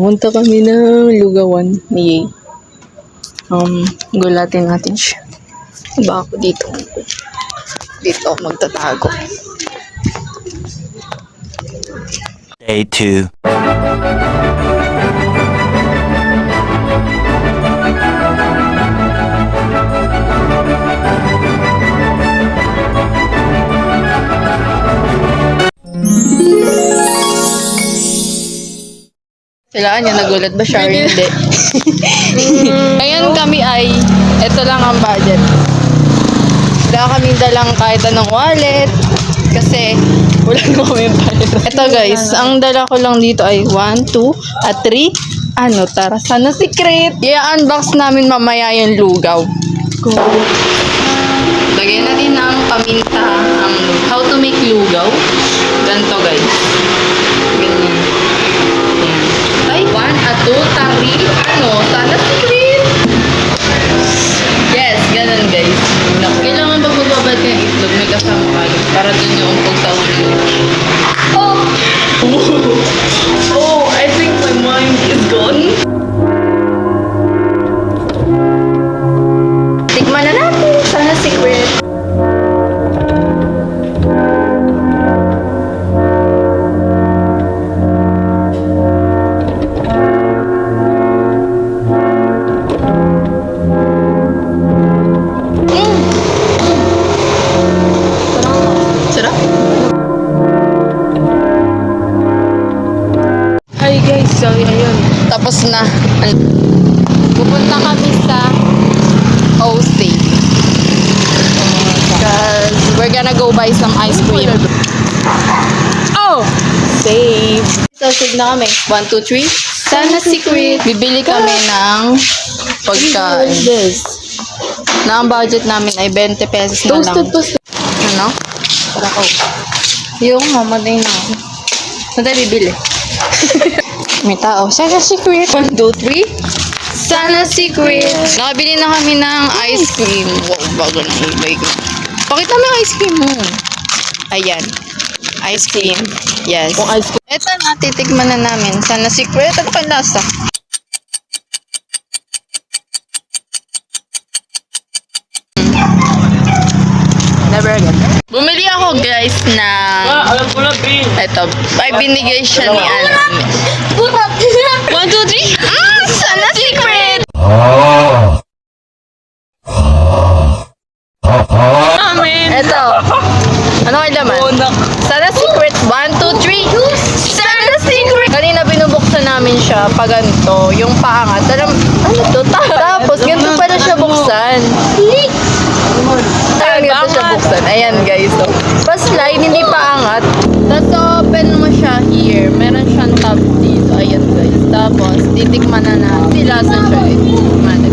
Pumunta kami ng lugawan ni gulatin natin siya. Ba ako dito? Dito ako magtatago. Day 2. Kailangan niya nagulat ba siya or hindi? Ngayon kami ay, ito lang ang budget. Wala kami dalang kahit anong wallet. Kasi, wala na kami pera. Ito guys, ang dala ko lang dito ay 1, 2, at 3. Ano, tara, sana secret. I-unbox namin mamaya yung lugaw. Go. Lagyan natin ng paminta, how to make lugaw. Ganito guys. Ganyan. Ay, 1 at 2, 3. Ano, sana secret. Yes, ganun guys. Kailangan pag magbabad ka ng itlog, may kasama kayo. Para dun yung umpog sa ulo. Oh! Oh, I think my mind is gone. Tikman na natin. Sana secret. Sarap. Hi guys, so ayun. Tapos na. Pupunta kami sa OC. Because we're gonna go buy some ice cream. Oh! Save. So, save na kami. 1, 2, 3. Sana secret. Bibili kami ng pagkain. Na ang budget namin ay 20 pesos na lang. Ano? Para ko. Yung mamatay na ako. Saan tayo bibili? May tao. Sana secret. 1, 2, 3. Sana secret. Nakabili na kami ng ice cream. Wow, bago na ibay ko. Pakita mo yung ice cream mo. Ayan. Ice cream. Yes. Ito na, titikman na namin. Sana secret. Ano kang lasa? Never again. Bumili ako guys na ito. Ay, binigay siya ni Anna. 1, 2, 3. Sana secret. Ito. Ano kayo laman? Sana secret. 1, 2, 3. Sana secret. Kanina binubuksan namin siya pag ganito. Yung paangat. Alam, ano to? Tapos, ganito pala siya buksan. Ganito siya buksan. Ayan guys. So, pa-slide, hindi paangat. Tapos, open mo siya here. Meron siyang tab dito. Ayan guys. Tapos, titikman na natin. Silasan siya. Titikman